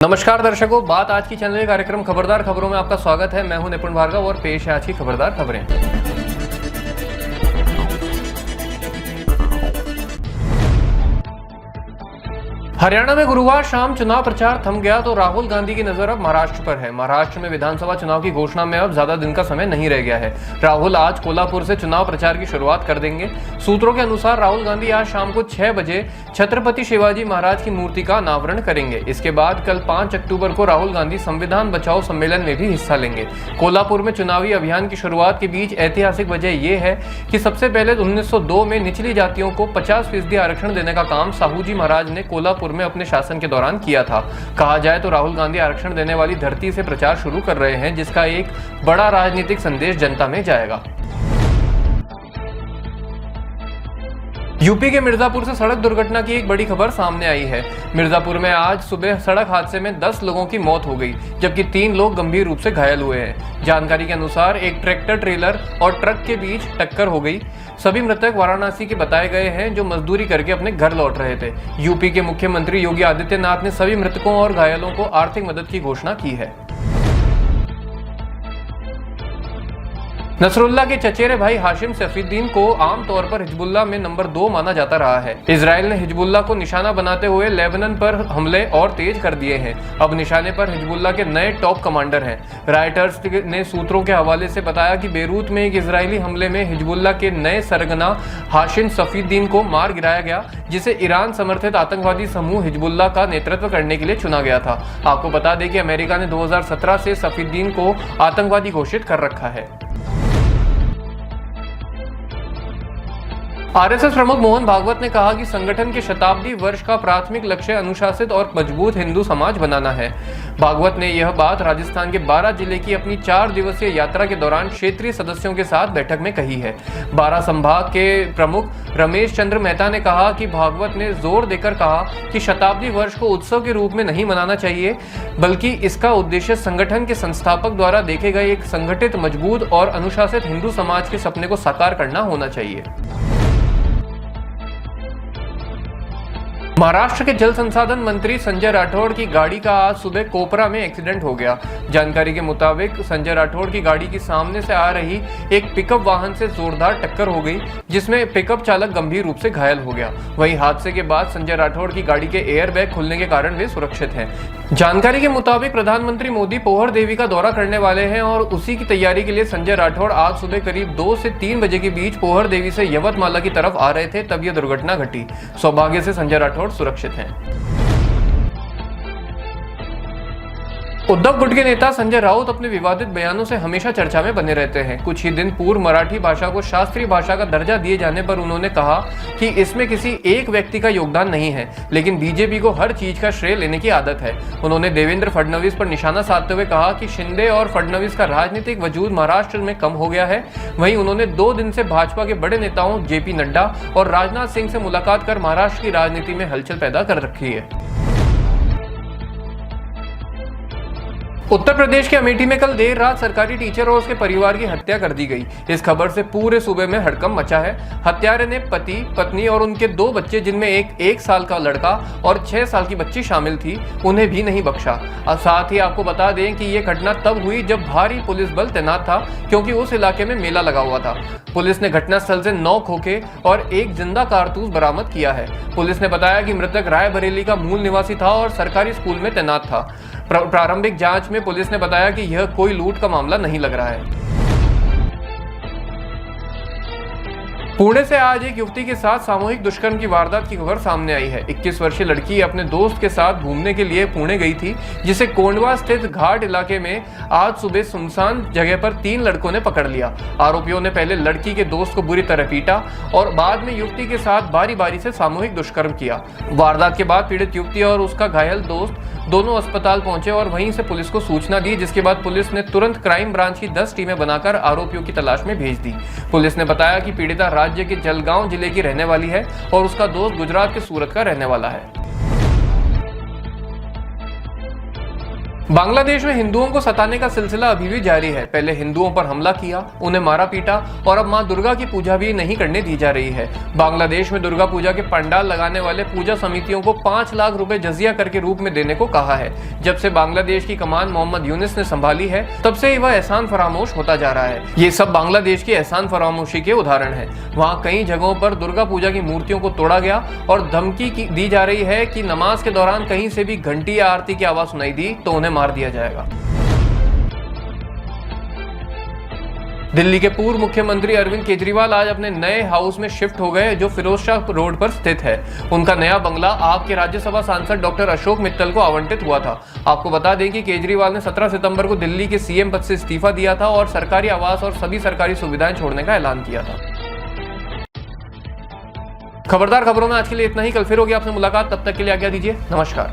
नमस्कार दर्शकों, बात आज की चैनल कार्यक्रम खबरदार खबरों में आपका स्वागत है। मैं हूं निपुण भार्गव और पेश है आज की खबरदार खबरें। हरियाणा में गुरुवार शाम चुनाव प्रचार थम गया तो राहुल गांधी की नजर अब महाराष्ट्र पर है। महाराष्ट्र में विधानसभा चुनाव की घोषणा में अब ज्यादा दिन का समय नहीं रह गया है। राहुल आज कोल्हापुर से चुनाव प्रचार की शुरुआत कर देंगे। सूत्रों के अनुसार राहुल गांधी आज शाम को 6 बजे छत्रपति शिवाजी महाराज की मूर्ति का अनावरण करेंगे। इसके बाद कल 5 अक्टूबर को राहुल गांधी संविधान बचाओ सम्मेलन में भी हिस्सा लेंगे। कोल्हापुर में चुनावी अभियान की शुरुआत के बीच ऐतिहासिक वजह यह है कि सबसे पहले 1902 में निचली जातियों को 50% आरक्षण देने का काम साहूजी महाराज ने कोल्हापुर में अपने शासन के दौरान किया था। कहा जाए तो राहुल गांधी आरक्षण देने वाली धरती से प्रचार शुरू कर रहे हैं, जिसका एक बड़ा राजनीतिक संदेश जनता में जाएगा। यूपी के मिर्जापुर से सड़क दुर्घटना की एक बड़ी खबर सामने आई है। मिर्जापुर में आज सुबह सड़क हादसे में 10 लोगों की मौत हो गई, जबकि 3 लोग गंभीर रूप से घायल हुए हैं। जानकारी के अनुसार एक ट्रैक्टर ट्रेलर और ट्रक के बीच टक्कर हो गई। सभी मृतक वाराणसी के बताए गए हैं, जो मजदूरी करके अपने घर लौट रहे थे। यूपी के मुख्यमंत्री योगी आदित्यनाथ ने सभी मृतकों और घायलों को आर्थिक मदद की घोषणा की है। नसरुल्लाह के चचेरे भाई हाशिम सफीउद्दीन को आमतौर पर हिजबुल्लाह में नंबर 2 माना जाता रहा है। इजराइल ने हिजबुल्लाह को निशाना बनाते हुए लेबनान पर हमले और तेज कर दिए हैं। अब निशाने पर हिजबुल्लाह के नए टॉप कमांडर हैं। रॉयटर्स ने सूत्रों के हवाले से बताया कि बेरूत में एक इजरायली हमले में हिजबुल्लाह के नए सरगना हाशिम सफीउद्दीन को मार गिराया गया, जिसे ईरान समर्थित आतंकवादी समूह हिजबुल्लाह का नेतृत्व करने के लिए चुना गया था। आपको बता दें कि अमेरिका ने 2017 से सफीउद्दीन को आतंकवादी घोषित कर रखा है। आरएसएस प्रमुख मोहन भागवत ने कहा कि संगठन के शताब्दी वर्ष का प्राथमिक लक्ष्य अनुशासित और मजबूत हिंदू समाज बनाना है। भागवत ने यह बात राजस्थान के 12 जिले की अपनी 4 दिवसीय यात्रा के दौरान क्षेत्रीय सदस्यों के साथ बैठक में कही है। 12 संभाग के प्रमुख रमेश चंद्र मेहता ने कहा कि भागवत ने जोर देकर कहा कि शताब्दी वर्ष को उत्सव के रूप में नहीं मनाना चाहिए, बल्कि इसका उद्देश्य संगठन के संस्थापक द्वारा देखे गए एक संगठित, मजबूत और अनुशासित हिंदू समाज के सपने को साकार करना होना चाहिए। महाराष्ट्र के जल संसाधन मंत्री संजय राठौड़ की गाड़ी का आज सुबह कोपरा में एक्सीडेंट हो गया। जानकारी के मुताबिक संजय राठौड़ की गाड़ी की सामने से आ रही एक पिकअप वाहन से जोरदार टक्कर हो गई, जिसमें पिकअप चालक गंभीर रूप से घायल हो गया। वहीं हादसे के बाद संजय राठौड़ की गाड़ी के एयरबैग खुलने के कारण वे सुरक्षित हैं। जानकारी के मुताबिक प्रधानमंत्री मोदी पोहर देवी का दौरा करने वाले हैं और उसी की तैयारी के लिए संजय राठौड़ आज सुबह करीब 2 से 3 बजे के बीच पोहर देवी से यवतमाला की तरफ आ रहे थे, तब यह दुर्घटना घटी। सौभाग्य से संजय राठौड़ सुरक्षित हैं। उद्धव गुट के नेता संजय राउत अपने विवादित बयानों से हमेशा चर्चा में बने रहते हैं। कुछ ही दिन पूर्व मराठी भाषा को शास्त्रीय भाषा का दर्जा दिए जाने पर उन्होंने कहा कि इसमें किसी एक व्यक्ति का योगदान नहीं है, लेकिन बीजेपी को हर चीज का श्रेय लेने की आदत है। उन्होंने देवेंद्र फडणवीस पर निशाना साधते हुए कहा कि शिंदे और फडणवीस का राजनीतिक वजूद महाराष्ट्र में कम हो गया है। वहीं उन्होंने 2 दिन से भाजपा के बड़े नेताओं जेपी नड्डा और राजनाथ सिंह से मुलाकात कर महाराष्ट्र की राजनीति में हलचल पैदा कर रखी है। उत्तर प्रदेश के अमेठी में कल देर रात सरकारी टीचर और उसके परिवार की हत्या कर दी गई। इस खबर से पूरे सूबे में हड़कंप मचा है। हत्यारे ने पति, पत्नी और उनके 2 बच्चे, जिनमें एक 1 साल का लड़का और 6 साल की बच्ची शामिल थी, उन्हें भी नहीं बख्शा। और साथ ही आपको बता दें कि ये घटना तब हुई जब भारी पुलिस बल तैनात था, क्योंकि उस इलाके में मेला लगा हुआ था। पुलिस ने घटनास्थल से 9 खोखे और 1 जिंदा कारतूस बरामद किया है। पुलिस ने बताया कि मृतक रायबरेली का मूल निवासी था और सरकारी स्कूल में तैनात था। प्रारंभिक जांच में पुलिस ने बताया कि यह कोई लूट का मामला नहीं लग रहा है। पुणे से आज एक युवती के साथ सामूहिक दुष्कर्म की वारदात की खबर सामने आई है। 21 वर्षीय लड़की अपने दोस्त के साथ घूमने के लिए पुणे गई थी, जिसे कोंडवा स्थित घाट इलाके में आज सुबह सुनसान जगह पर 3 लड़कों ने पकड़ लिया। आरोपियों ने पहले लड़की के दोस्त को बुरी तरह पीटा और बाद में युवती के साथ बारी बारी से सामूहिक दुष्कर्म किया। वारदात के बाद पीड़ित युवती और उसका घायल दोस्त दोनों अस्पताल पहुंचे और वहीं से पुलिस को सूचना दी, जिसके बाद पुलिस ने तुरंत क्राइम ब्रांच की 10 टीमें बनाकर आरोपियों की तलाश में भेज दी। पुलिस ने बताया कि पीड़िता राज्य के जलगांव जिले की रहने वाली है और उसका दोस्त गुजरात के सूरत का रहने वाला है। बांग्लादेश में हिंदुओं को सताने का सिलसिला अभी भी जारी है। पहले हिंदुओं पर हमला किया, उन्हें मारा पीटा और अब मां दुर्गा की पूजा भी नहीं करने दी जा रही है। बांग्लादेश में दुर्गा पूजा के पंडाल लगाने वाले पूजा समितियों को 5 लाख रुपए जजिया कर के रूप में देने को कहा है। जब से बांग्लादेश की कमान मोहम्मद यूनिस ने संभाली है, तब से वह एहसान फरामोश होता जा रहा है। ये सब बांग्लादेश की एहसान फरामोशी के उदाहरण है। वहाँ कई जगहों पर दुर्गा पूजा की मूर्तियों को तोड़ा गया और धमकी दी जा रही है कि नमाज के दौरान कहीं से भी घंटी या आरती की आवाज सुनाई दी तो उन्हें मार दिया जाएगा। दिल्ली के पूर्व मुख्यमंत्री अरविंद केजरीवाल आज अपने नए हाउस में शिफ्ट हो गए, जो फिरोजशाह रोड पर स्थित है। उनका नया बंगला आपके राज्यसभा सांसद डॉक्टर अशोक मित्तल को आवंटित हुआ था। आपको बता दें कि केजरीवाल ने 17 सितंबर को दिल्ली के सीएम पद से इस्तीफा दिया था और सरकारी आवास और सभी सरकारी सुविधाएं छोड़ने का ऐलान किया था। खबरदार खबरों में आज के लिए इतना ही। कल फिर होगी आपसे मुलाकात, तब तक के लिए आज्ञा दीजिए। नमस्कार।